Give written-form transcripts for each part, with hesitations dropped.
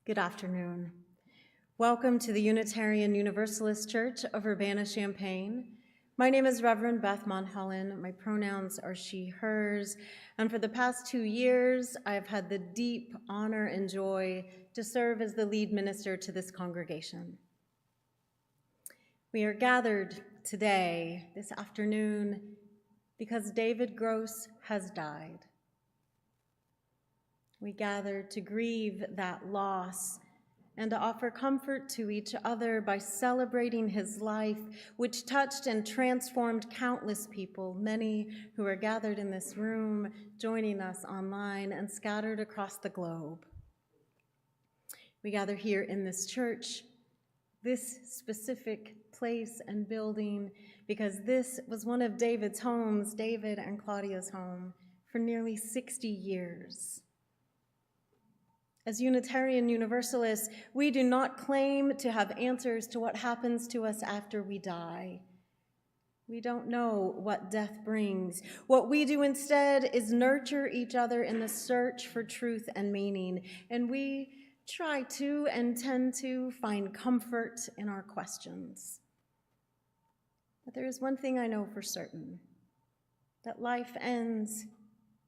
Good afternoon. Welcome to the Unitarian Universalist Church of Urbana-Champaign. My name is Reverend Beth Monholland. My pronouns are she, hers, and for the past 2 years, I've had the deep honor and joy to serve as the lead minister to this congregation. We are gathered today, this afternoon, because David Gross has died. We gather to grieve that loss and to offer comfort to each other by celebrating his life, which touched and transformed countless people, many who are gathered in this room, joining us online, and scattered across the globe. We gather here in this church, this specific place and building, because this was one of David's homes, David and Claudia's home, for nearly 60 years. As Unitarian Universalists, we do not claim to have answers to what happens to us after we die. We don't know what death brings. What we do instead is nurture each other in the search for truth and meaning, and we try to and tend to find comfort in our questions. But there is one thing I know for certain, that life ends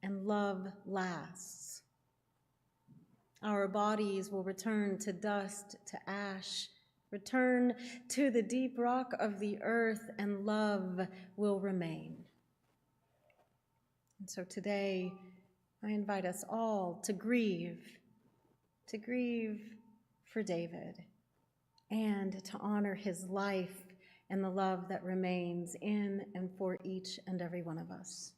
and love lasts. Our bodies will return to dust, to ash, return to the deep rock of the earth, and love will remain. And so today, I invite us all to grieve for David, and to honor his life and the love that remains in and for each and every one of us.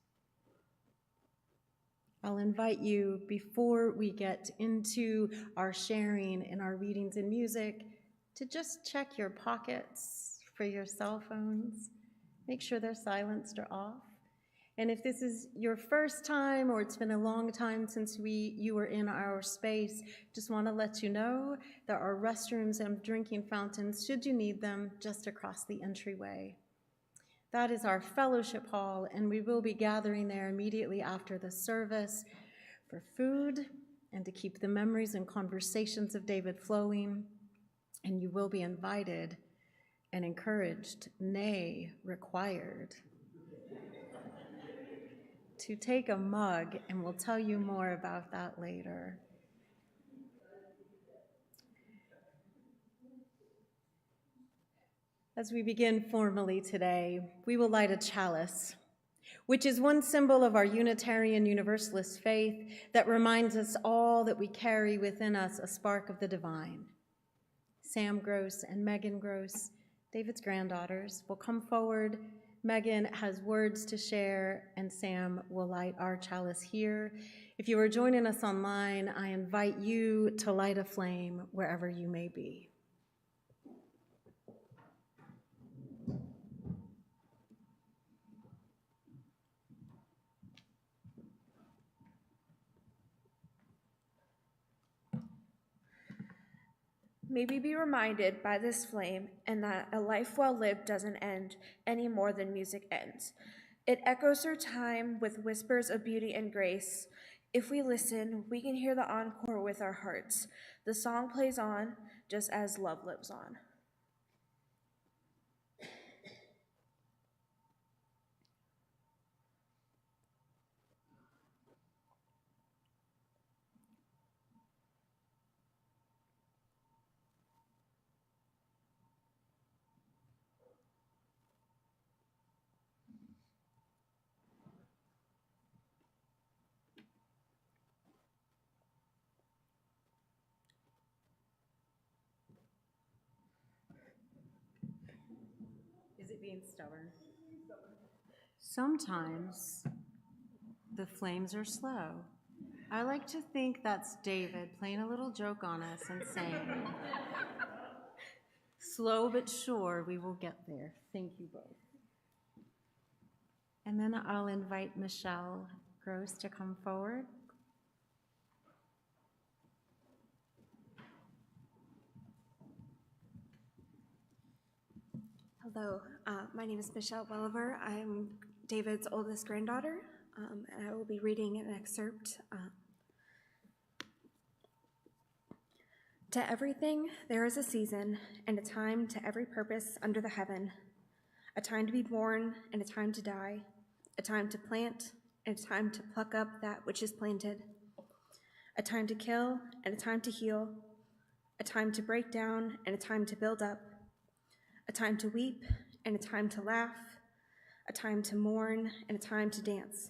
I'll invite you, before we get into our sharing and our readings and music, to just check your pockets for your cell phones. Make sure they're silenced or off. And if this is your first time or it's been a long time since you were in our space, just want to let you know there are restrooms and drinking fountains, should you need them, just across the entryway. That is our fellowship hall, and we will be gathering there immediately after the service for food and to keep the memories and conversations of David flowing. And you will be invited and encouraged, nay, required, to take a mug, and we'll tell you more about that later. As we begin formally today, we will light a chalice, which is one symbol of our Unitarian Universalist faith that reminds us all that we carry within us a spark of the divine. Sam Gross and Megan Gross, David's granddaughters, will come forward. Megan has words to share, and Sam will light our chalice here. If you are joining us online, I invite you to light a flame wherever you may be. May we be reminded by this flame, and that a life well lived doesn't end any more than music ends. It echoes through time with whispers of beauty and grace. If we listen, we can hear the encore with our hearts. The song plays on just as love lives on. Is it being stubborn? Sometimes the flames are slow. I like to think that's David playing a little joke on us and saying, slow but sure, we will get there. Thank you both. And then I'll invite Michelle Gross to come forward. Hello, my name is Michelle Welliver. I'm David's oldest granddaughter, and I will be reading an excerpt. To everything there is a season, and a time to every purpose under the heaven, a time to be born and a time to die, a time to plant and a time to pluck up that which is planted, a time to kill and a time to heal, a time to break down and a time to build up, a time to weep and a time to laugh, a time to mourn and a time to dance,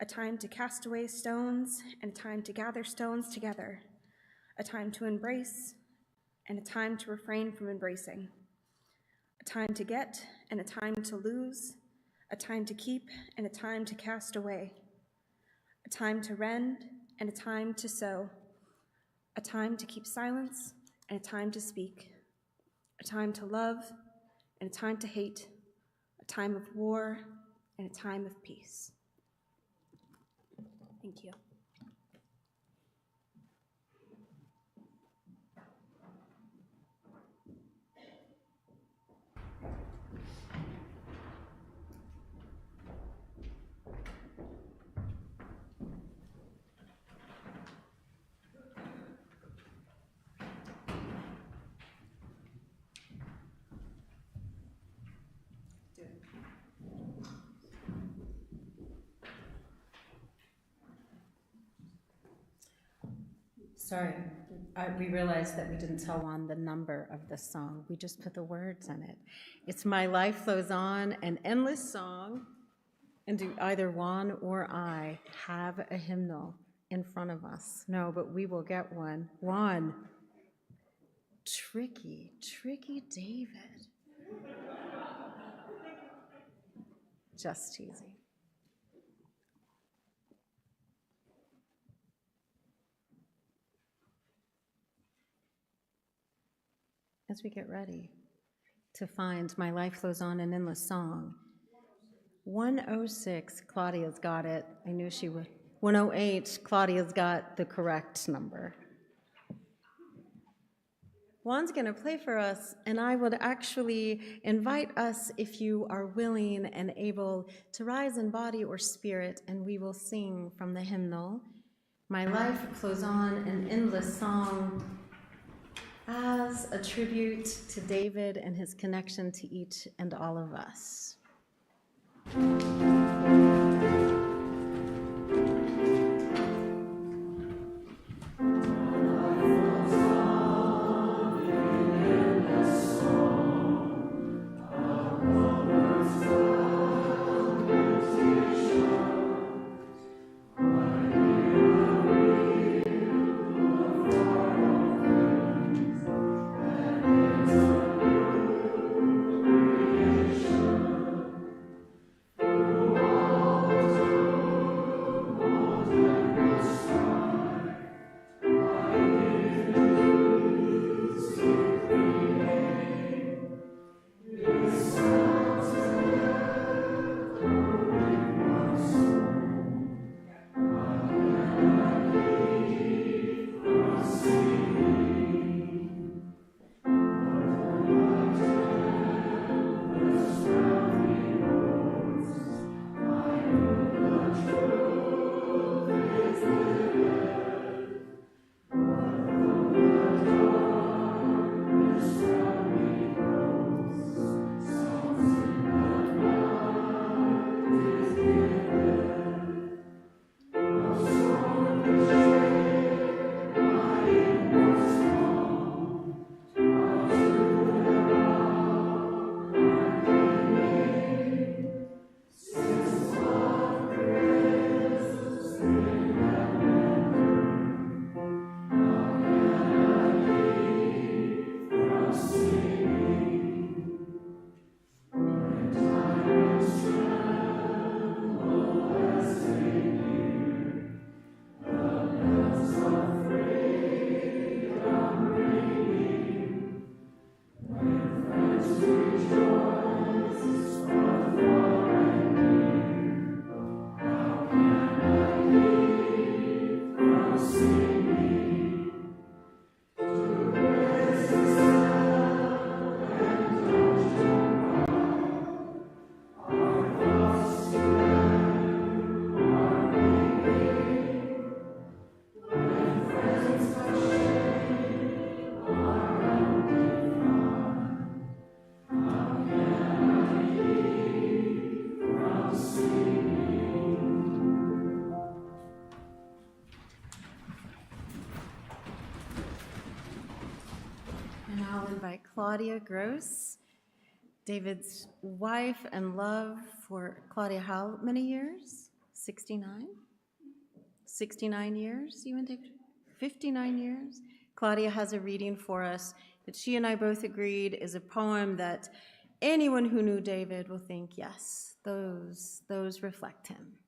a time to cast away stones and a time to gather stones together, a time to embrace and a time to refrain from embracing, a time to get and a time to lose, a time to keep and a time to cast away, a time to rend and a time to sow, a time to keep silence and a time to speak, a time to love and a time to hate, a time of war and a time of peace. Thank you. Sorry, we realized that we didn't tell Juan the number of the song. We just put the words in it. It's My Life Flows On, an endless song. And do either Juan or I have a hymnal in front of us? No, but we will get one. Juan. Tricky David. Just teasing. As we get ready to find My Life Flows On, an endless song, 106, Claudia's got it. I knew she would. 108, Claudia's got the correct number. Juan's going to play for us, and I would actually invite us, if you are willing and able, to rise in body or spirit, and we will sing from the hymnal, My Life Flows On, an endless song, as a tribute to David and his connection to each and all of us. Oh I'll invite Claudia Gross, David's wife and love for Claudia. How many years? 69? 69 years, you and David? 59 years? Claudia has a reading for us that she and I both agreed is a poem that anyone who knew David will think, yes, those reflect him.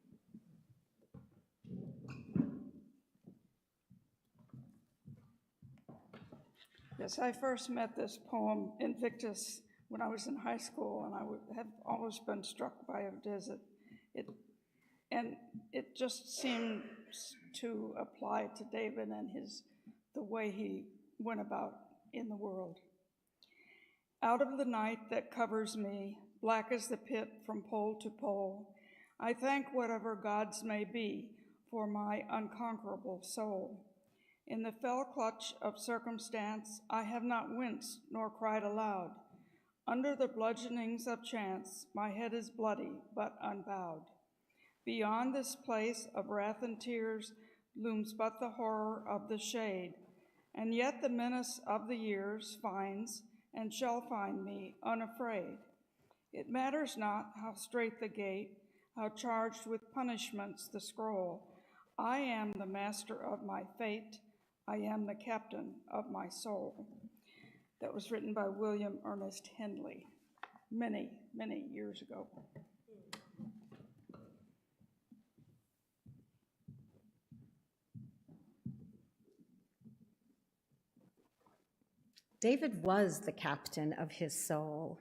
Yes, I first met this poem, Invictus, when I was in high school, and I have always been struck by it as it just seems to apply to David and the way he went about in the world. Out of the night that covers me, black as the pit from pole to pole, I thank whatever gods may be for my unconquerable soul. In the fell clutch of circumstance, I have not winced nor cried aloud. Under the bludgeonings of chance, my head is bloody but unbowed. Beyond this place of wrath and tears looms but the horror of the shade, and yet the menace of the years finds and shall find me unafraid. It matters not how strait the gate, how charged with punishments the scroll. I am the master of my fate. I am the captain of my soul. That was written by William Ernest Henley many, many years ago. David was the captain of his soul.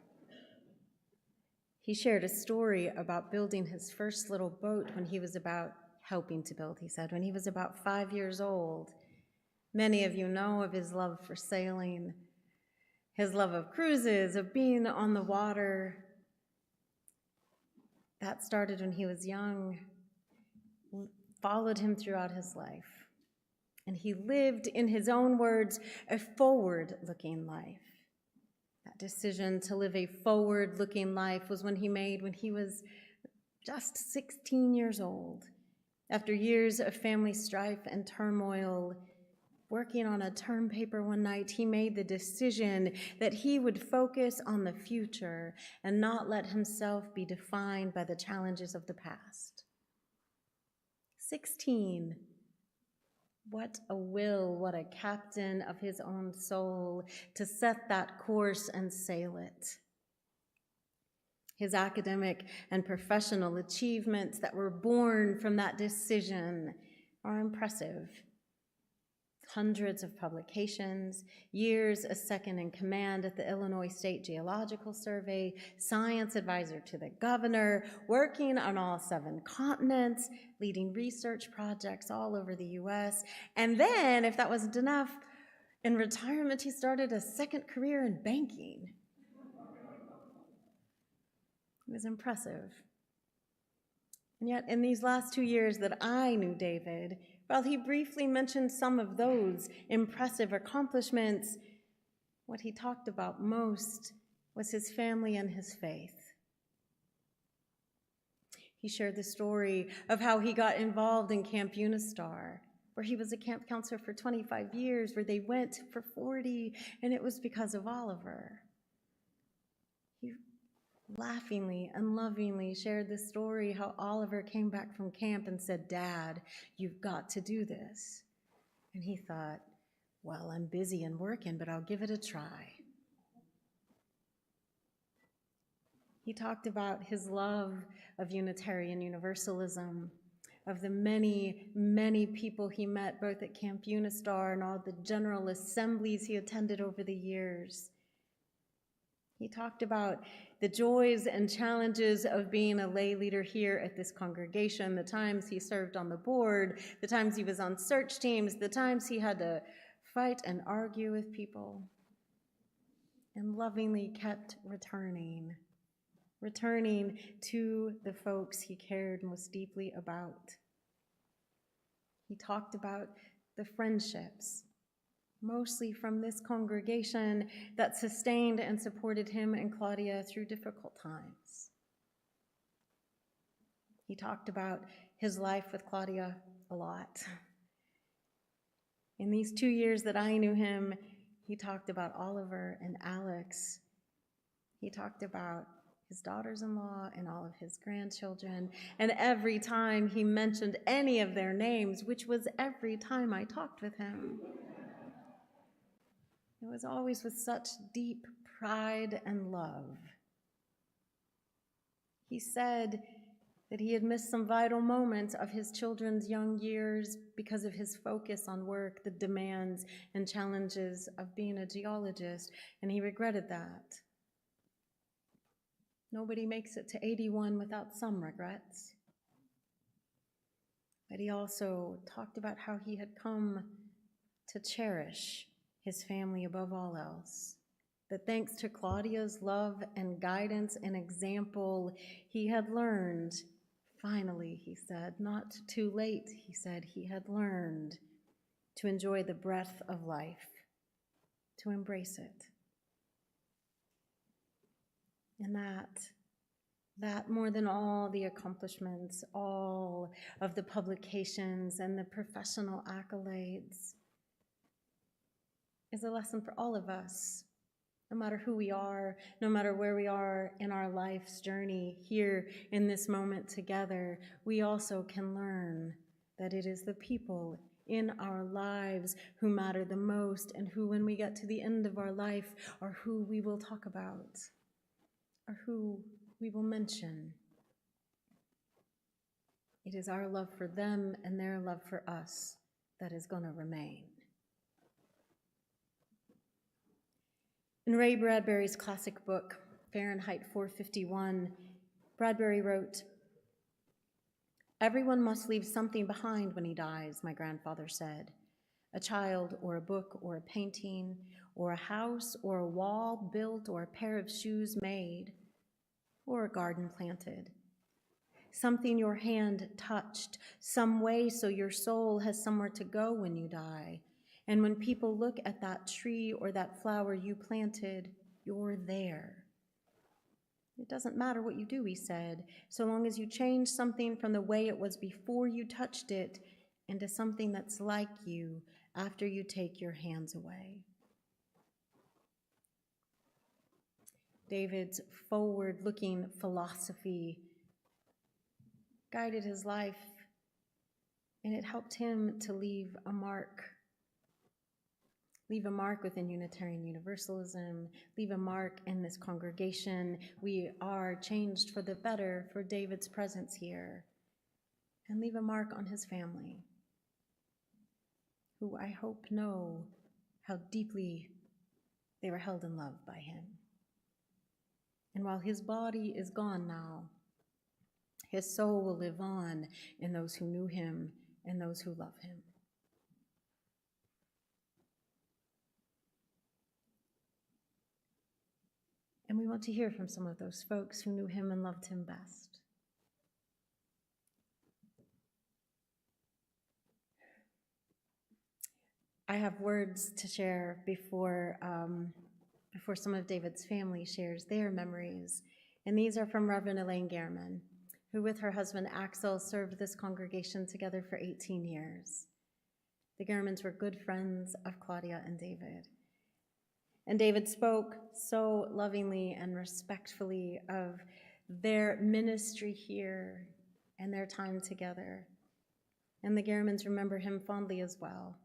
He shared a story about building his first little boat when he was helping to build, he said, when he was about 5 years old. Many of you know of his love for sailing, his love of cruises, of being on the water. That started when he was young, followed him throughout his life. And he lived, in his own words, a forward-looking life. That decision to live a forward-looking life was when he was just 16 years old. After years of family strife and turmoil, working on a term paper one night, he made the decision that he would focus on the future and not let himself be defined by the challenges of the past. 16. What a will, what a captain of his own soul to set that course and sail it. His academic and professional achievements that were born from that decision are impressive. Hundreds of publications, years as second in command at the Illinois State Geological Survey, science advisor to the governor, working on all 7 continents, leading research projects all over the U.S. And then, if that wasn't enough, in retirement, he started a second career in banking. It was impressive. And yet, in these last 2 years that I knew David, while he briefly mentioned some of those impressive accomplishments, what he talked about most was his family and his faith. He shared the story of how he got involved in Camp Unistar, where he was a camp counselor for 25 years, where they went for 40, and it was because of Oliver. He laughingly and lovingly shared the story how Oliver came back from camp and said, "Dad, you've got to do this." And he thought, well, I'm busy and working, but I'll give it a try. He talked about his love of Unitarian Universalism, of the many, many people he met both at Camp Unistar and all the general assemblies he attended over the years. He talked about the joys and challenges of being a lay leader here at this congregation, the times he served on the board, the times he was on search teams, the times he had to fight and argue with people, and lovingly kept returning to the folks he cared most deeply about. He talked about the friendships, mostly from this congregation, that sustained and supported him and Claudia through difficult times. He talked about his life with Claudia a lot. In these 2 years that I knew him, He talked about Oliver and Alex. He talked about his daughters-in-law and all of his grandchildren. And every time he mentioned any of their names, which was every time I talked with him, it was always with such deep pride and love. He said that he had missed some vital moments of his children's young years because of his focus on work, the demands and challenges of being a geologist, and he regretted that. Nobody makes it to 81 without some regrets. But he also talked about how he had come to cherish his family above all else. That thanks to Claudia's love and guidance and example, he had learned, finally, he said, not too late, he said, he had learned to enjoy the breath of life, to embrace it. And that more than all the accomplishments, all of the publications and the professional accolades, is a lesson for all of us. No matter who we are, no matter where we are in our life's journey, here in this moment together, we also can learn that it is the people in our lives who matter the most, and who, when we get to the end of our life, are who we will talk about, or who we will mention. It is our love for them and their love for us that is going to remain. In Ray Bradbury's classic book, Fahrenheit 451, Bradbury wrote, "Everyone must leave something behind when he dies," my grandfather said. "A child, or a book, or a painting, or a house, or a wall built, or a pair of shoes made, or a garden planted. Something your hand touched, some way so your soul has somewhere to go when you die. And when people look at that tree or that flower you planted, you're there. It doesn't matter what you do," he said, "so long as you change something from the way it was before you touched it into something that's like you after you take your hands away." David's forward-looking philosophy guided his life, and it helped him to leave a mark within Unitarian Universalism, leave a mark in this congregation. We are changed for the better for David's presence here, and leave a mark on his family, who I hope know how deeply they were held in love by him. And while his body is gone now, his soul will live on in those who knew him and those who love him. And we want to hear from some of those folks who knew him and loved him best. I have words to share before some of David's family shares their memories. And these are from Reverend Elaine Gehrman, who with her husband Axel served this congregation together for 18 years. The Gehrmans were good friends of Claudia and David. And David spoke so lovingly and respectfully of their ministry here and their time together. And the Gehrmans remember him fondly as well.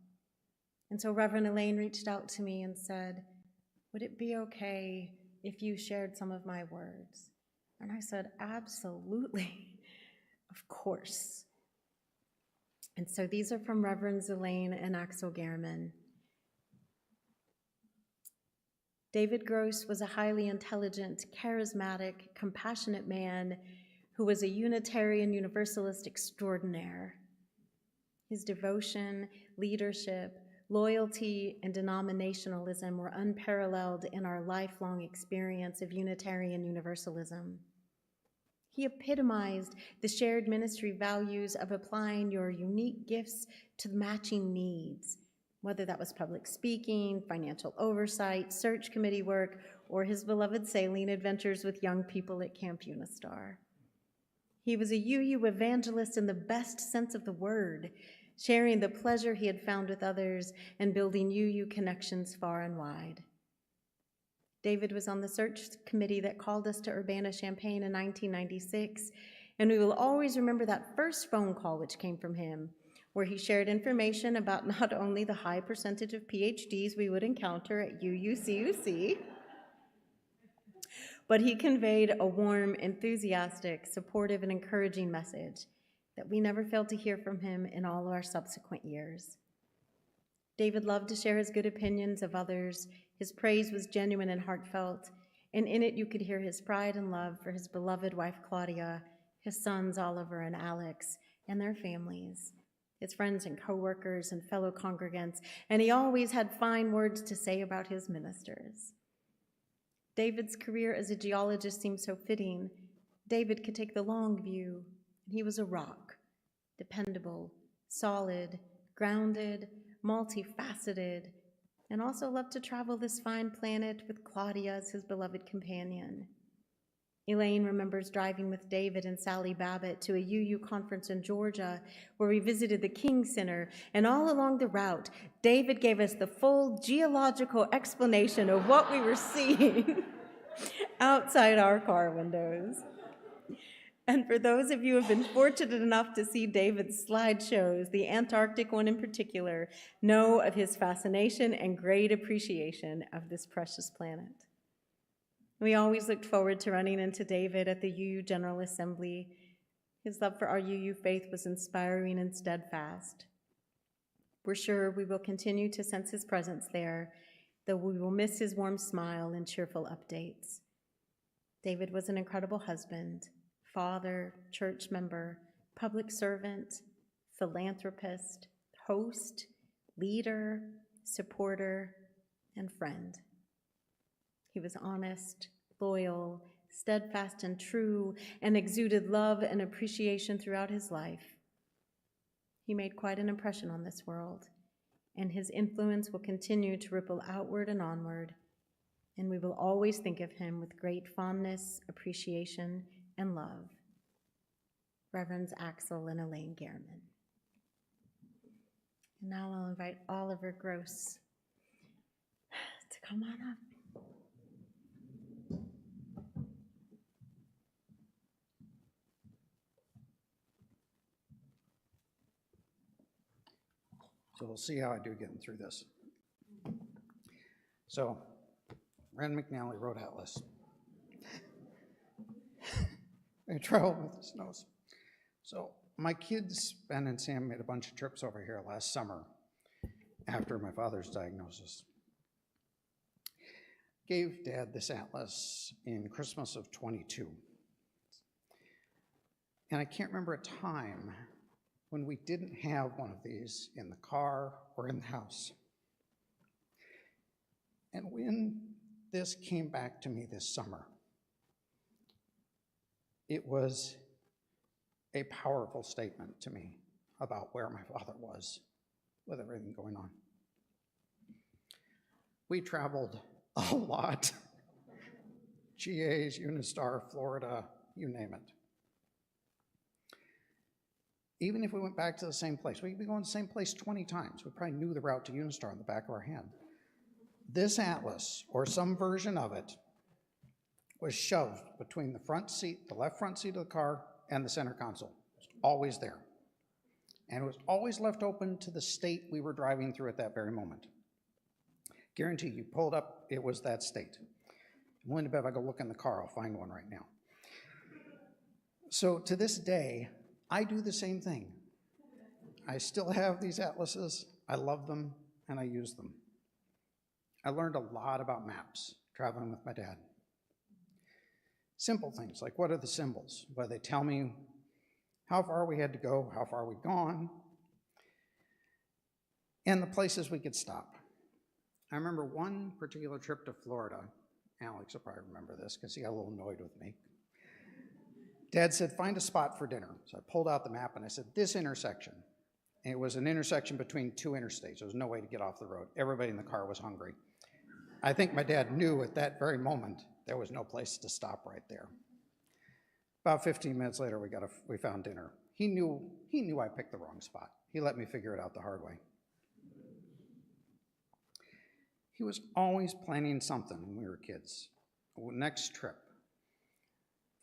And so Reverend Elaine reached out to me and said, "Would it be okay if you shared some of my words?" And I said, "Absolutely, of course." And so these are from Reverends Elaine and Axel Gehrman. David Gross was a highly intelligent, charismatic, compassionate man who was a Unitarian Universalist extraordinaire. His devotion, leadership, loyalty, and denominationalism were unparalleled in our lifelong experience of Unitarian Universalism. He epitomized the shared ministry values of applying your unique gifts to matching needs, whether that was public speaking, financial oversight, search committee work, or his beloved sailing adventures with young people at Camp Unistar. He was a UU evangelist in the best sense of the word, sharing the pleasure he had found with others, and building UU connections far and wide. David was on the search committee that called us to Urbana-Champaign in 1996, and we will always remember that first phone call which came from him, where he shared information about not only the high percentage of PhDs we would encounter at UUCUC, but he conveyed a warm, enthusiastic, supportive, and encouraging message that we never failed to hear from him in all of our subsequent years. David loved to share his good opinions of others. His praise was genuine and heartfelt, and in it you could hear his pride and love for his beloved wife Claudia, his sons Oliver and Alex, and their families, his friends and co-workers and fellow congregants, and he always had fine words to say about his ministers. David's career as a geologist seemed so fitting. David could take the long view, and he was a rock, dependable, solid, grounded, multifaceted, and also loved to travel this fine planet with Claudia as his beloved companion. Elaine remembers driving with David and Sally Babbitt to a UU conference in Georgia where we visited the King Center, and all along the route, David gave us the full geological explanation of what we were seeing outside our car windows. And for those of you who have been fortunate enough to see David's slideshows, the Antarctic one in particular, know of his fascination and great appreciation of this precious planet. We always looked forward to running into David at the UU General Assembly. His love for our UU faith was inspiring and steadfast. We're sure we will continue to sense his presence there, though we will miss his warm smile and cheerful updates. David was an incredible husband, father, church member, public servant, philanthropist, host, leader, supporter, and friend. He was honest, loyal, steadfast and true, and exuded love and appreciation throughout his life. He made quite an impression on this world, and his influence will continue to ripple outward and onward, and we will always think of him with great fondness, appreciation, and love. Reverends Axel and Elaine Gehrman. And now I'll invite Oliver Gross to come on up. So we'll see how I do getting through this. So, Rand McNally Road Atlas. I travel with the snows. So my kids, Ben and Sam, made a bunch of trips over here last summer after my father's diagnosis. Gave Dad this atlas in Christmas of 22. And I can't remember a time when we didn't have one of these in the car or in the house. And when this came back to me this summer, it was a powerful statement to me about where my father was with everything going on. We traveled a lot. GAs, Unistar, Florida, you name it. Even if we went back to the same place, we'd be going to the same place 20 times. We probably knew the route to Unistar on the back of our hand. This atlas, or some version of it, was shoved between the front seat, the left front seat of the car, and the center console. It was always there. And it was always left open to the state we were driving through at that very moment. Guarantee you pulled up, it was that state. I'm willing to bet if I go look in the car, I'll find one right now. So to this day, I do the same thing. I still have these atlases, I love them, and I use them. I learned a lot about maps traveling with my dad. Simple things like, what are the symbols? What do they tell me? How far we had to go, how far we'd gone, and the places we could stop. I remember one particular trip to Florida. Alex will probably remember this because he got a little annoyed with me. Dad said, find a spot for dinner. So I pulled out the map and I said, this intersection. And it was an intersection between two interstates. There was no way to get off the road. Everybody in the car was hungry. I think my dad knew at that very moment there was no place to stop right there. About 15 minutes later, we found dinner. He knew I picked the wrong spot. He let me figure it out the hard way. He was always planning something when we were kids. Next trip.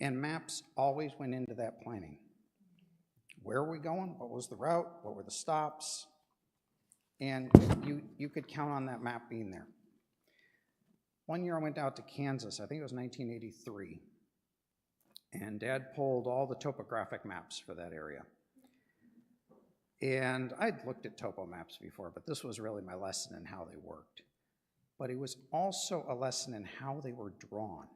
And maps always went into that planning. Where were we going? What was the route? What were the stops? And you could count on that map being there. One year I went out to Kansas, I think it was 1983, and Dad pulled all the topographic maps for that area. And I'd looked at topo maps before, but this was really my lesson in how they worked. But it was also a lesson in how they were drawn.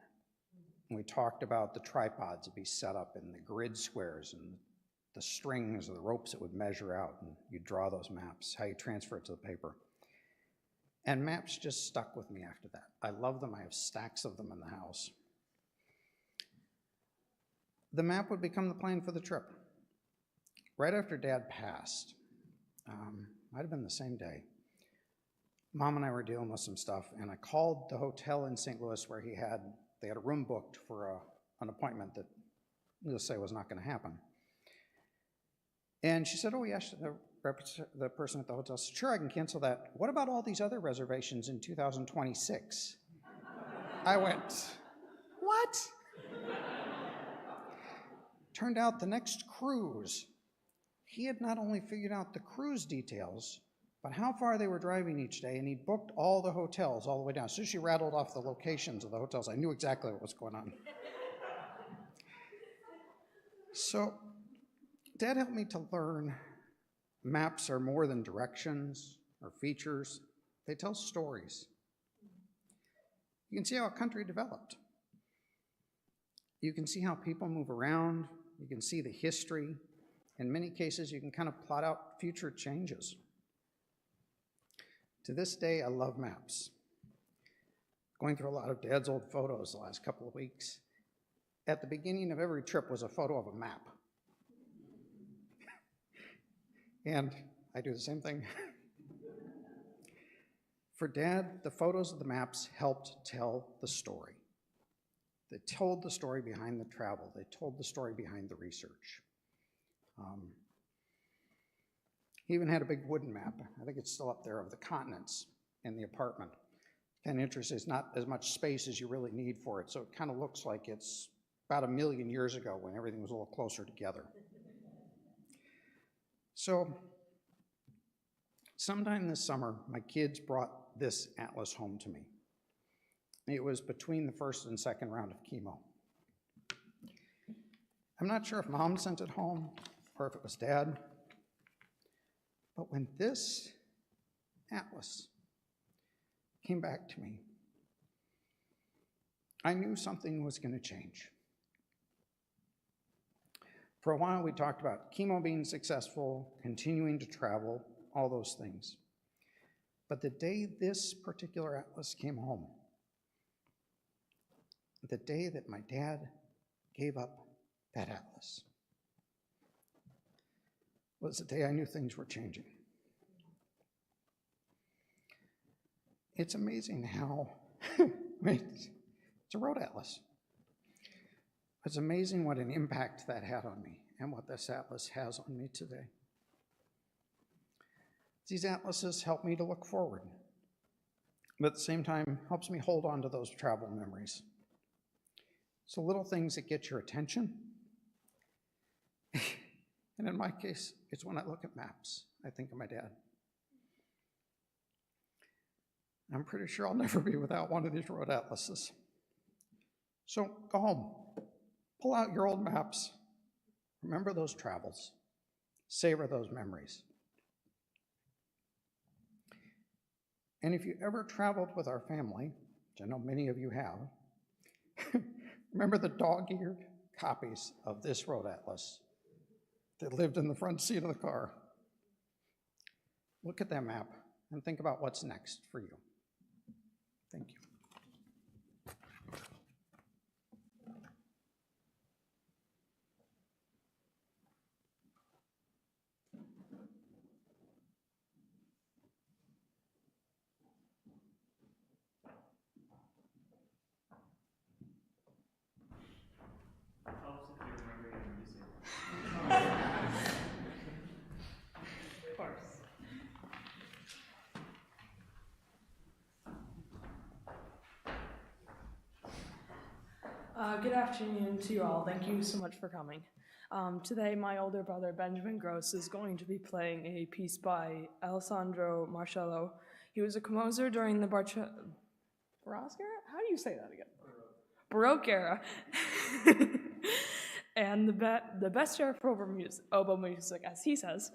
And we talked about the tripods that be set up in the grid squares and the strings or the ropes that would measure out, and you draw those maps, how you transfer it to the paper. And maps just stuck with me after that. I love them. I have stacks of them in the house. The map would become the plan for the trip. Right after Dad passed, might have been the same day, Mom and I were dealing with some stuff, and I called the hotel in St. Louis where they had a room booked for an appointment that, let's say, was not going to happen. And she said, oh, yes, the person at the hotel said, sure, I can cancel that. What about all these other reservations in 2026? I went, what? Turned out the next cruise, he had not only figured out the cruise details, but how far they were driving each day, and he booked all the hotels all the way down. As soon as she rattled off the locations of the hotels, I knew exactly what was going on. So Dad helped me to learn maps are more than directions or features. They tell stories. You can see how a country developed. You can see how people move around. You can see the history. In many cases, you can kind of plot out future changes. To this day, I love maps. Going through a lot of Dad's old photos the last couple of weeks. At the beginning of every trip was a photo of a map. And I do the same thing. For Dad, the photos of the maps helped tell the story. They told the story behind the travel. They told the story behind the research. He even had a big wooden map. I think it's still up there of the continents in the apartment. Kind of interesting. It's not as much space as you really need for it, so it kind of looks like it's about 1 million years ago when everything was a little closer together. So sometime this summer, my kids brought this atlas home to me. It was between the first and second round of chemo. I'm not sure if Mom sent it home or if it was Dad, but when this atlas came back to me, I knew something was going to change. For a while, we talked about chemo being successful, continuing to travel, all those things. But the day this particular atlas came home, the day that my dad gave up that atlas, was the day I knew things were changing. It's amazing how, it's a road atlas. It's amazing what an impact that had on me and what this atlas has on me today. These atlases help me to look forward, but at the same time helps me hold on to those travel memories. So little things that get your attention. And in my case, it's when I look at maps, I think of my dad. I'm pretty sure I'll never be without one of these road atlases. So go home, pull out your old maps, remember those travels, savor those memories. And if you ever traveled with our family, which I know many of you have, remember the dog-eared copies of this road atlas that lived in the front seat of the car. Look at that map and think about what's next for you. Thank you. Good afternoon to you all. Thank you so much for coming. Today, my older brother, Benjamin Gross, is going to be playing a piece by Alessandro Marcello. He was a composer during the Baroque era? How do you say that again? Baroque era. And the best era for oboe music, as he says,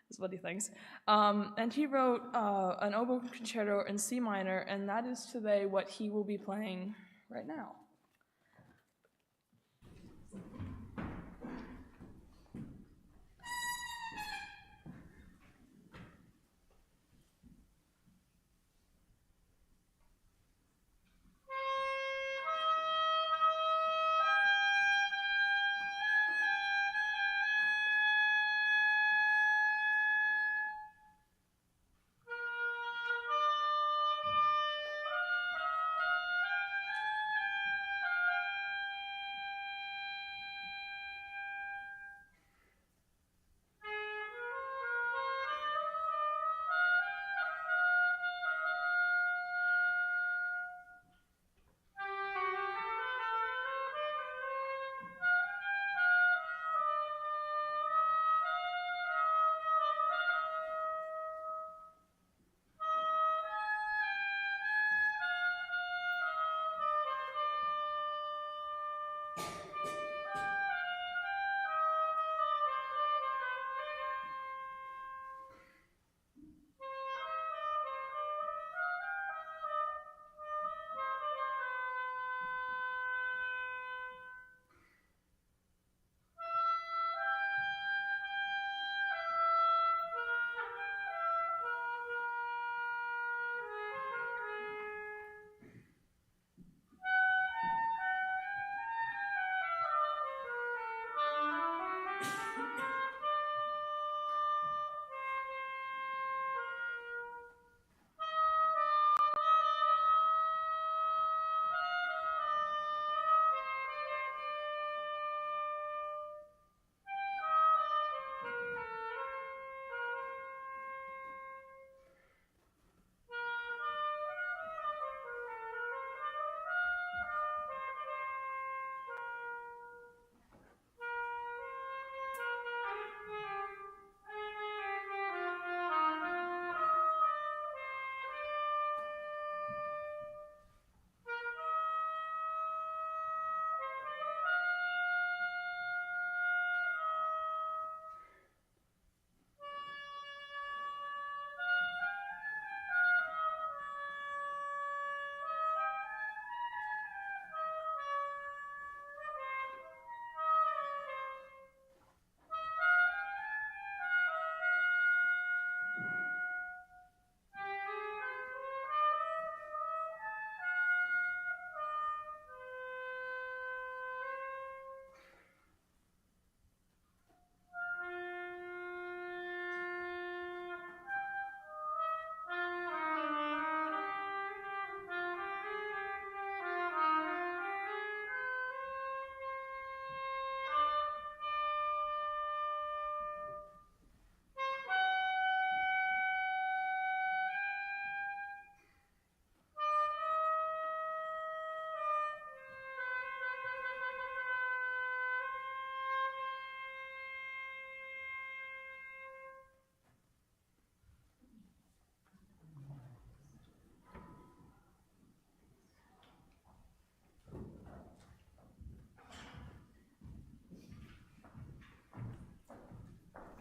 is what he thinks. And he wrote an oboe concerto in C minor, and that is today what he will be playing right now.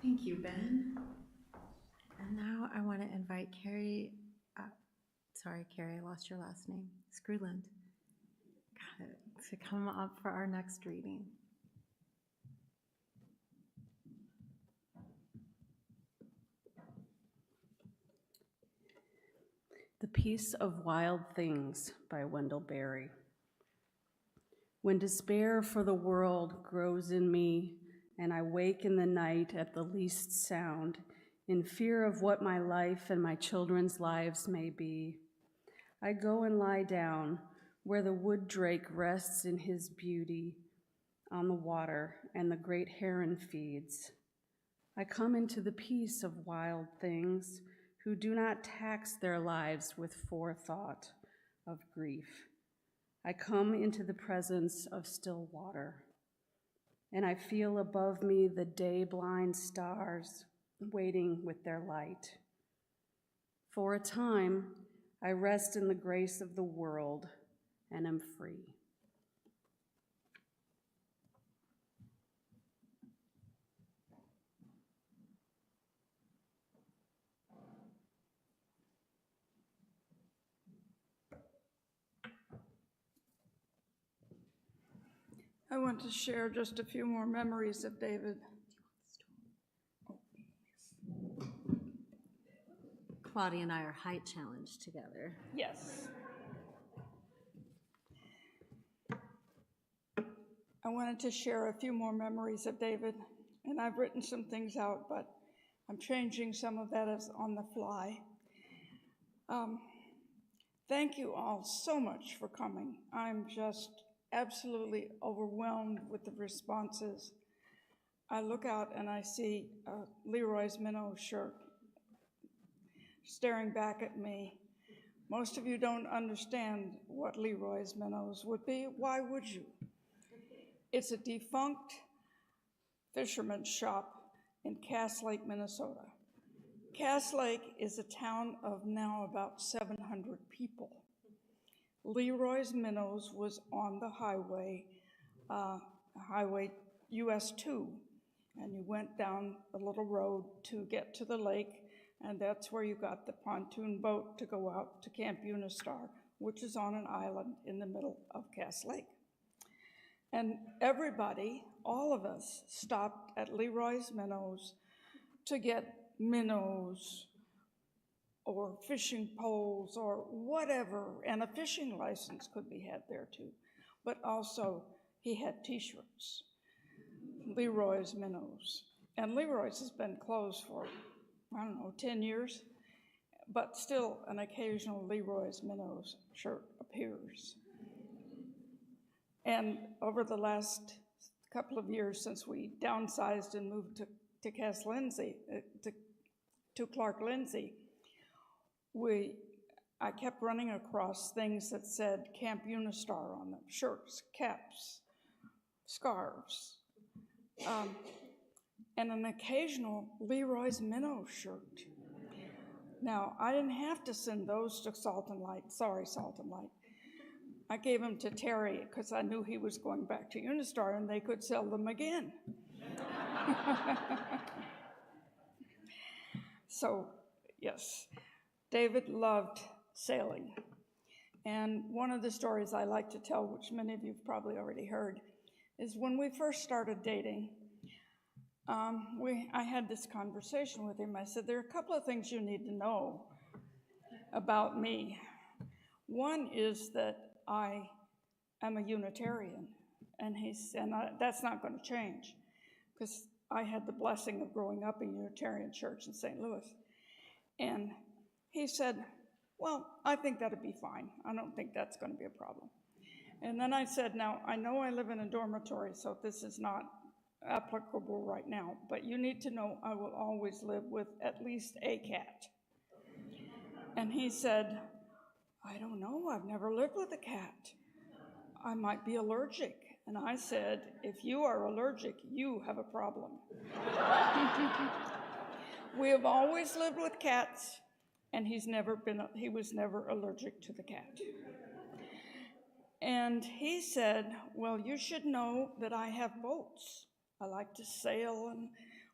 Thank you, Ben. And now I want to invite Carrie, sorry, Carrie, I lost your last name, Scruland, got it, to come up for our next reading. The Peace of Wild Things by Wendell Berry. When despair for the world grows in me, and I wake in the night at the least sound, in fear of what my life and my children's lives may be, I go and lie down where the wood drake rests in his beauty on the water and the great heron feeds. I come into the peace of wild things who do not tax their lives with forethought of grief. I come into the presence of still water, and I feel above me the day-blind stars waiting with their light. For a time, I rest in the grace of the world and am free. I want to share just a few more memories of David. Claudia and I are height challenged together. Yes. I wanted to share a few more memories of David, and I've written some things out, but I'm changing some of that as on the fly. Thank you all so much for coming. I'm just absolutely overwhelmed with the responses. I look out and I see Leroy's minnow shirt staring back at me. Most of you don't understand what Leroy's minnows would be. Why would you? It's a defunct fisherman's shop in Cass Lake, Minnesota. Cass Lake is a town of now about 700 people. Leroy's Minnows was on the highway, Highway US 2, and you went down a little road to get to the lake, and that's where you got the pontoon boat to go out to Camp Unistar, which is on an island in the middle of Cass Lake. And everybody, all of us, stopped at Leroy's Minnows to get minnows or fishing poles or whatever, and a fishing license could be had there too. But also, he had t-shirts, Leroy's Minnows. And Leroy's has been closed for, 10 years, but still an occasional Leroy's Minnows shirt appears. And over the last couple of years since we downsized and moved to Cass Lindsay, to Clark Lindsay, I kept running across things that said Camp Unistar on them, shirts, caps, scarves, and an occasional Leroy's Minnow shirt. Now, I didn't have to send those to Salt and Light. Sorry, Salt and Light. I gave them to Terry because I knew he was going back to Unistar and they could sell them again. So, yes, David loved sailing. And one of the stories I like to tell, which many of you have probably already heard, is when we first started dating, I had this conversation with him. I said, there are a couple of things you need to know about me. One is that I am a Unitarian, and that's not going to change, because I had the blessing of growing up in a Unitarian church in St. Louis. And he said, well, I think that'd be fine. I don't think that's going to be a problem. And then I said, now, I know I live in a dormitory, so this is not applicable right now, but you need to know I will always live with at least a cat. And he said, I don't know, I've never lived with a cat. I might be allergic. And I said, if you are allergic, you have a problem. We have always lived with cats, and he was never allergic to the cat. And he said, well, you should know that I have boats. I like to sail, and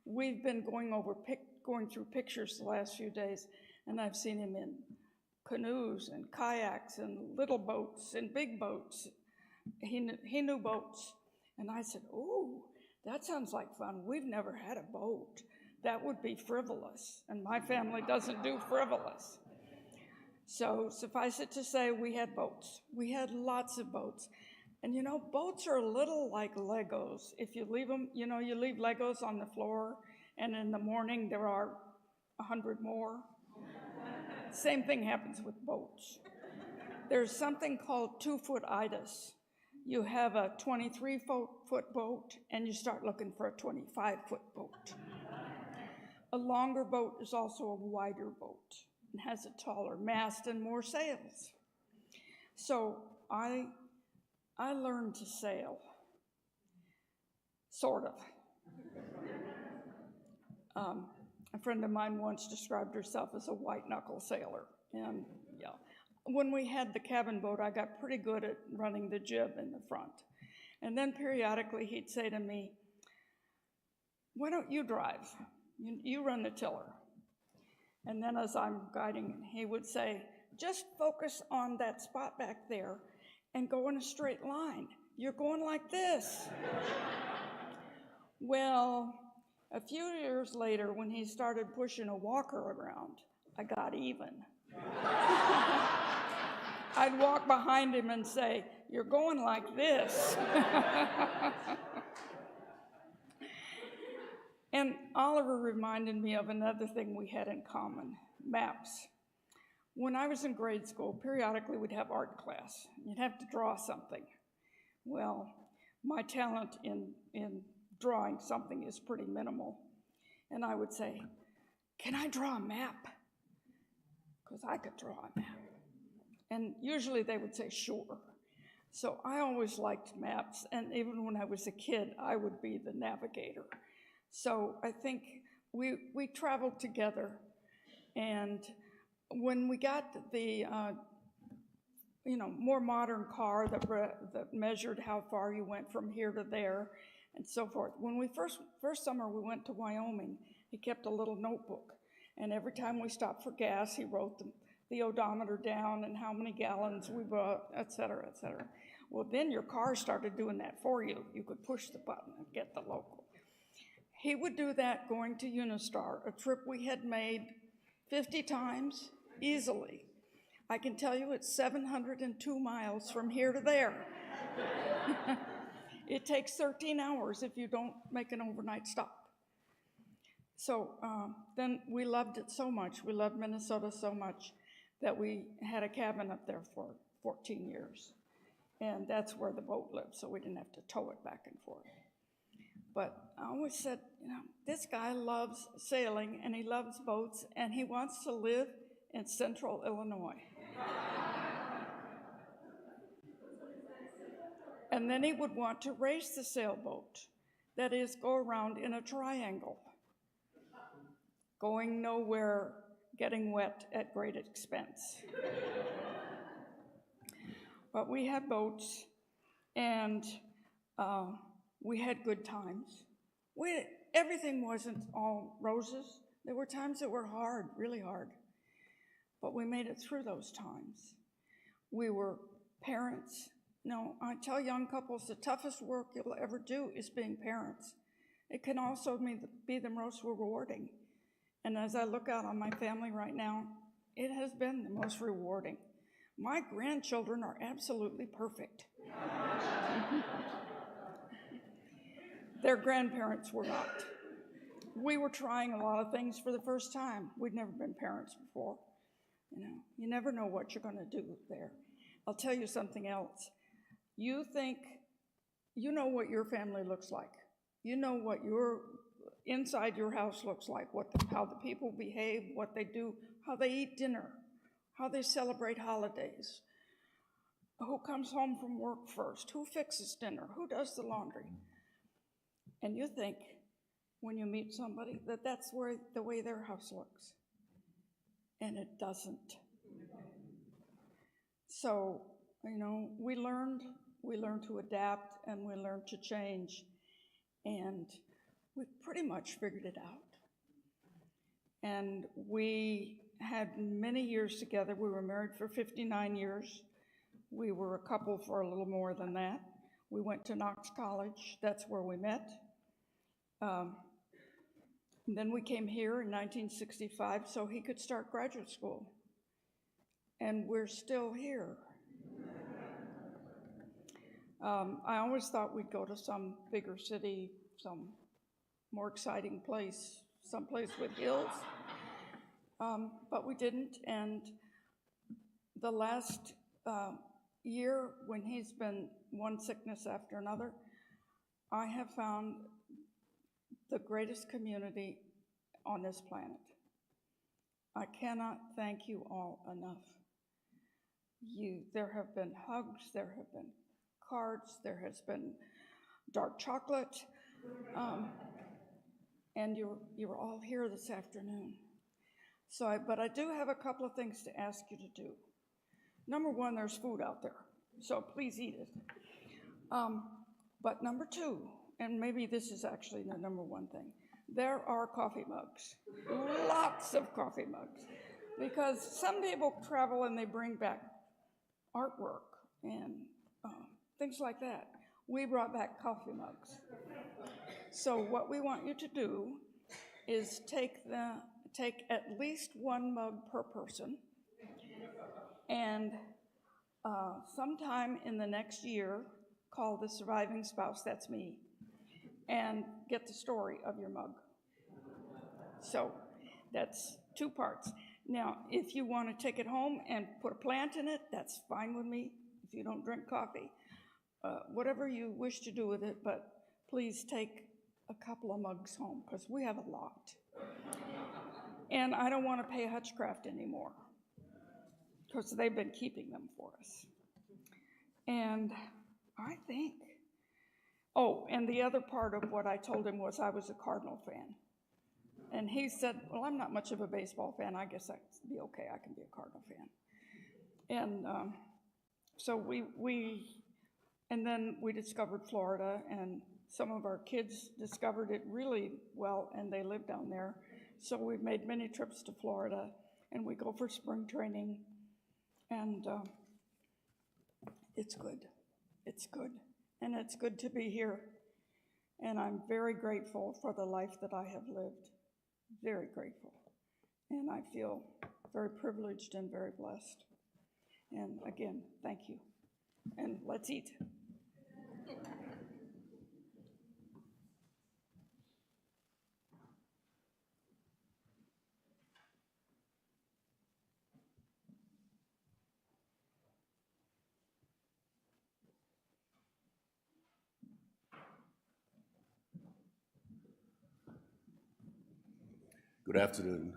we've been going through pictures the last few days, and I've seen him in canoes and kayaks and little boats and big boats. He knew boats. And I said, oh, that sounds like fun. We've never had a boat. That would be frivolous, and my family doesn't do frivolous. So suffice it to say, we had boats. We had lots of boats. And boats are a little like Legos. If you leave them, you leave Legos on the floor, and in the morning there are 100 more. Same thing happens with boats. There's something called two-foot-itis. You have a 23-foot boat, and you start looking for a 25-foot boat. A longer boat is also a wider boat and has a taller mast and more sails. So I I learned to sail, sort of. A friend of mine once described herself as a white-knuckle sailor, and yeah. When we had the cabin boat, I got pretty good at running the jib in the front. And then periodically he'd say to me, "Why don't you drive? You run the tiller." And then as I'm guiding, he would say, "Just focus on that spot back there and go in a straight line. You're going like this." Well, a few years later, when he started pushing a walker around, I got even. I'd walk behind him and say, "You're going like this." And Oliver reminded me of another thing we had in common, maps. When I was in grade school, periodically we'd have art class. You'd have to draw something. Well, my talent in drawing something is pretty minimal. And I would say, "Can I draw a map?" Because I could draw a map. And usually they would say, "Sure." So I always liked maps, and even when I was a kid, I would be the navigator. So I think we traveled together, and when we got the more modern car that measured how far you went from here to there, and so forth. When we first summer we went to Wyoming, he kept a little notebook, and every time we stopped for gas, he wrote the odometer down and how many gallons we bought, et cetera, et cetera. Well, then your car started doing that for you. You could push the button and get the local. He would do that going to Unistar, a trip we had made 50 times easily. I can tell you it's 702 miles from here to there. It takes 13 hours if you don't make an overnight stop. So then we loved it so much, we loved Minnesota so much, that we had a cabin up there for 14 years. And that's where the boat lived, so we didn't have to tow it back and forth. But I always said, this guy loves sailing, and he loves boats, and he wants to live in central Illinois. And then he would want to race the sailboat, that is, go around in a triangle, going nowhere, getting wet at great expense. But we had boats, and we had good times. Everything wasn't all roses. There were times that were hard, really hard. But we made it through those times. We were parents. I tell young couples the toughest work you'll ever do is being parents. It can also be the most rewarding. And as I look out on my family right now, it has been the most rewarding. My grandchildren are absolutely perfect. Their grandparents were not. We were trying a lot of things for the first time. We'd never been parents before. You never know what you're going to do there. I'll tell you something else. You think you know what your family looks like. You know what inside your house looks like, how the people behave, what they do, how they eat dinner, how they celebrate holidays, who comes home from work first, who fixes dinner, who does the laundry. And you think, when you meet somebody, that's the way their house looks. And it doesn't. So, we learned to adapt, and we learned to change, and we pretty much figured it out. And we had many years together. We were married for 59 years. We were a couple for a little more than that. We went to Knox College. That's where we met. And then we came here in 1965 so he could start graduate school. And we're still here. I always thought we'd go to some bigger city, some more exciting place, someplace with hills. But we didn't, and the last year, when he's been one sickness after another, I have found the greatest community on this planet. I cannot thank you all enough. There have been hugs, there have been cards, there has been dark chocolate, and you're all here this afternoon. But I do have a couple of things to ask you to do. Number one, there's food out there, so please eat it. But number two, and maybe this is actually the number one thing, there are coffee mugs, lots of coffee mugs, because some people travel and they bring back artwork and things like that. We brought back coffee mugs. So what we want you to do is take at least one mug per person, and sometime in the next year, call the surviving spouse, that's me, and get the story of your mug. So that's two parts. Now, if you want to take it home and put a plant in it, that's fine with me. If you don't drink coffee, whatever you wish to do with it, but please take a couple of mugs home, because we have a lot. And I don't want to pay Hutchcraft anymore, because they've been keeping them for us. And I think, and the other part of what I told him was I was a Cardinal fan. And he said, well, I'm not much of a baseball fan. I guess that'd be okay. I can be a Cardinal fan. And so and then we discovered Florida, and some of our kids discovered it really well, and they live down there. So we've made many trips to Florida, and we go for spring training, and it's good. It's good, and it's good to be here. And I'm very grateful for the life that I have lived, very grateful. And I feel very privileged and very blessed. And again, thank you. And let's eat. Good afternoon.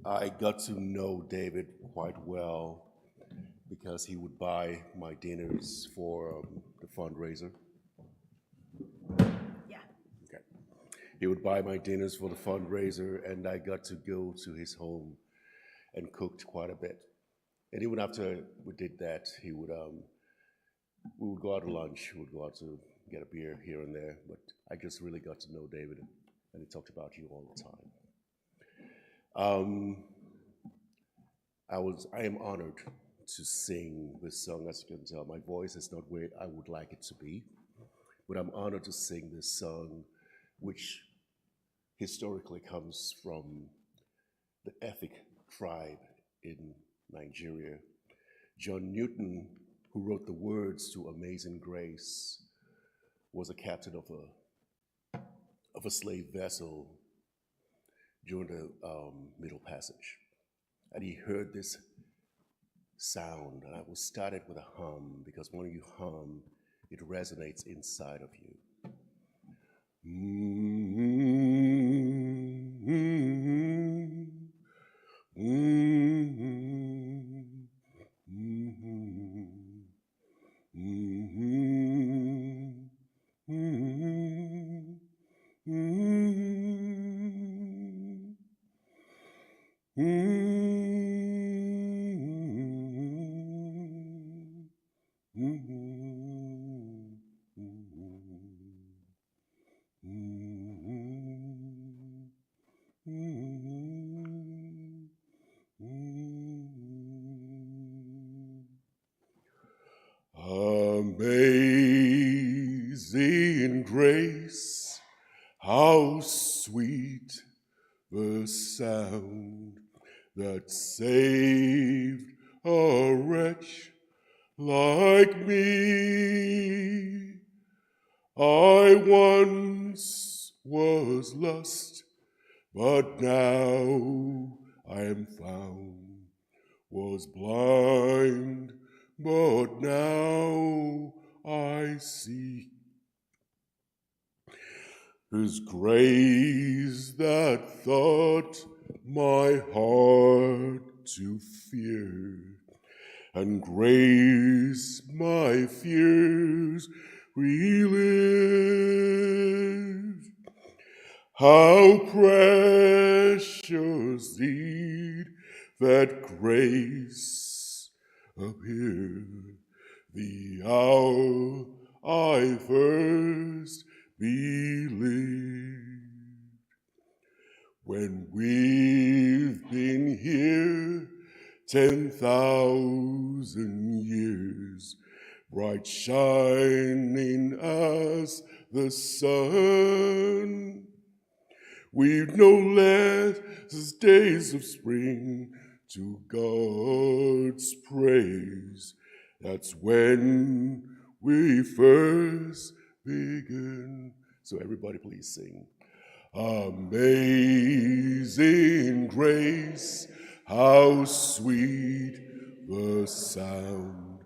I got to know David quite well because he would buy my dinners for the fundraiser. Yeah. Okay. He would buy my dinners for the fundraiser, and I got to go to his home and cooked quite a bit. And even after we did that, we would go out to lunch, we would go out to get a beer here and there, but I just really got to know David, and he talked about you all the time. I am honored to sing this song. As you can tell, my voice is not where I would like it to be, but I'm honored to sing this song, which historically comes from the Efik tribe in Nigeria. John Newton, who wrote the words to Amazing Grace, was a captain of a slave vessel during the Middle Passage. And he heard this sound, and I was started with a hum, because when you hum, it resonates inside of you. Amazing grace, how sweet the sound that saved a wretch like me. I once was lost, but now I am found, was blind, but now I see. His grace that taught my heart to fear and grace my fears relieved. How precious did that grace appear the hour I first believed. When we've been here 10,000 years, bright shining as the sun, we've no less days of spring to God's praise. That's when we first begin. So everybody please sing. Amazing grace, how sweet the sound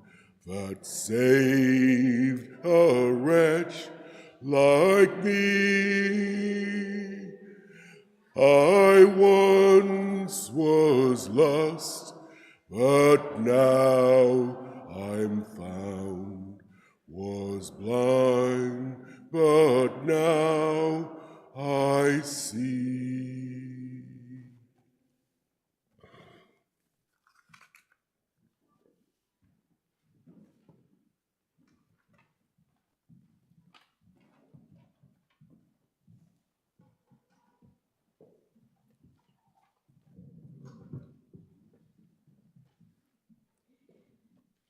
that saved a wretch like me. I once was lost, but now I'm found, was blind, but now I see.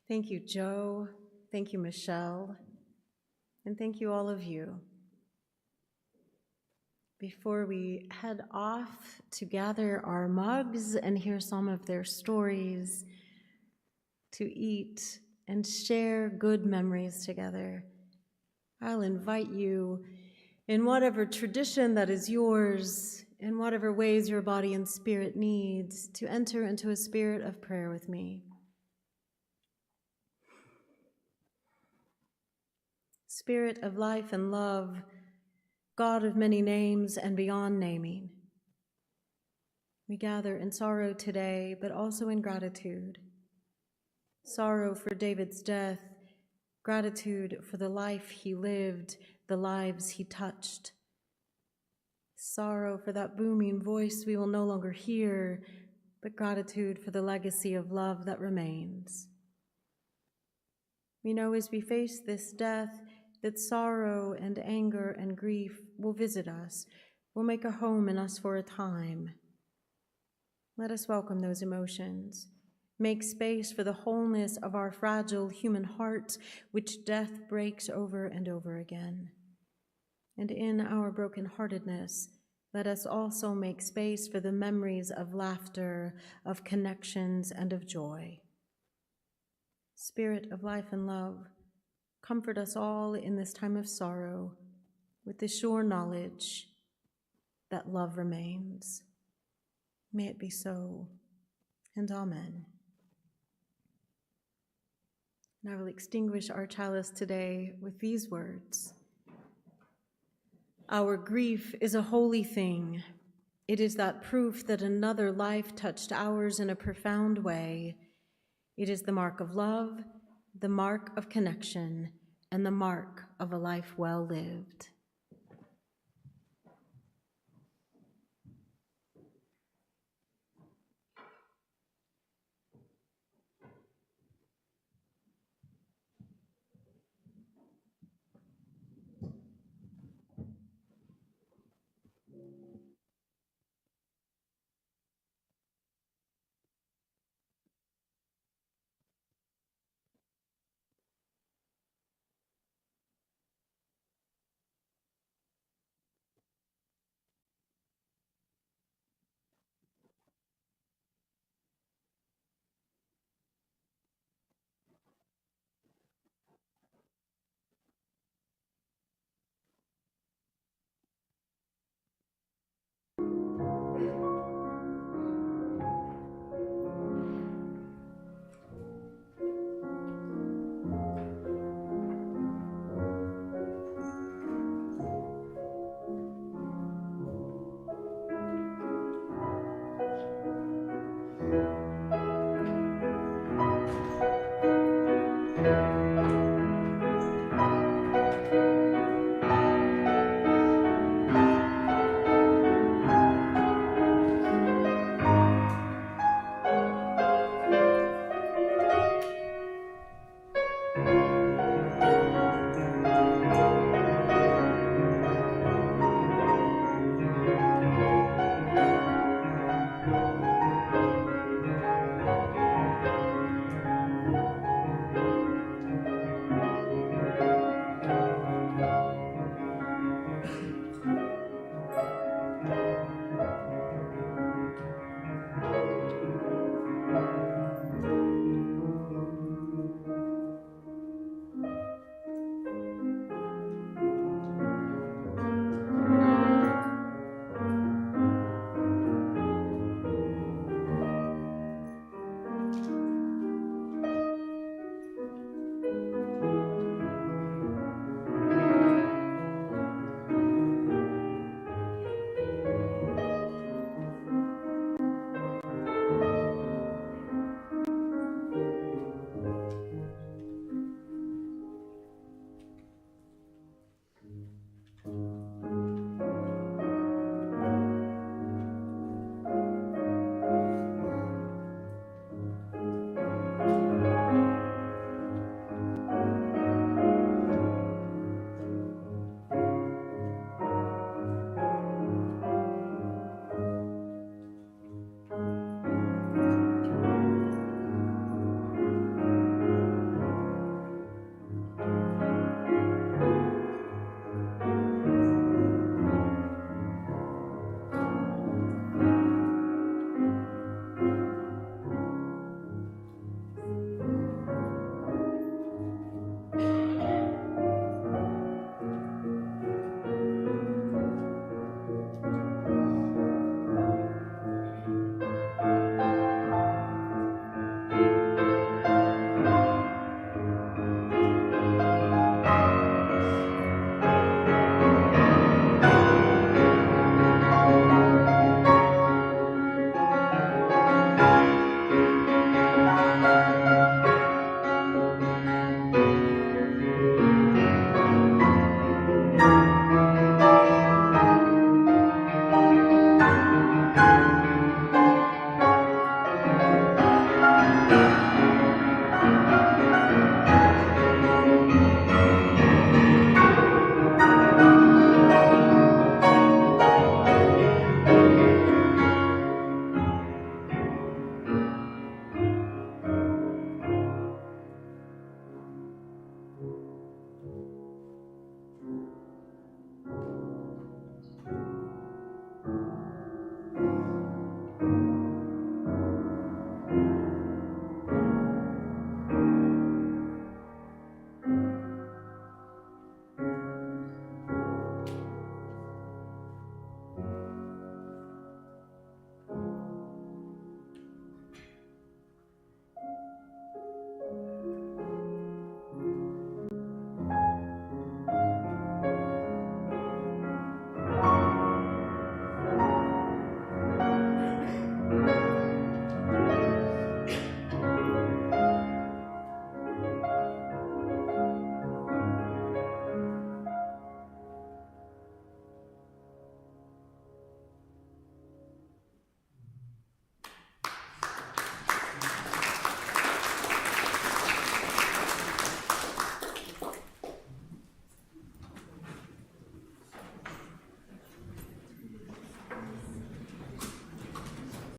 Thank you, Joe. Thank you, Michelle. And thank you, all of you. Before we head off to gather our mugs and hear some of their stories, to eat and share good memories together, I'll invite you, in whatever tradition that is yours, in whatever ways your body and spirit needs, to enter into a spirit of prayer with me. Spirit of life and love, God of many names and beyond naming, we gather in sorrow today, but also in gratitude. Sorrow for David's death, gratitude for the life he lived, the lives he touched. Sorrow for that booming voice we will no longer hear, but gratitude for the legacy of love that remains. We know as we face this death that sorrow and anger and grief will visit us, will make a home in us for a time. Let us welcome those emotions. Make space for the wholeness of our fragile human hearts, which death breaks over and over again. And in our brokenheartedness, let us also make space for the memories of laughter, of connections, and of joy. Spirit of life and love, comfort us all in this time of sorrow with the sure knowledge that love remains. May it be so, and amen. And I will extinguish our chalice today with these words. Our grief is a holy thing. It is that proof that another life touched ours in a profound way. It is the mark of love, the mark of connection, and the mark of a life well lived.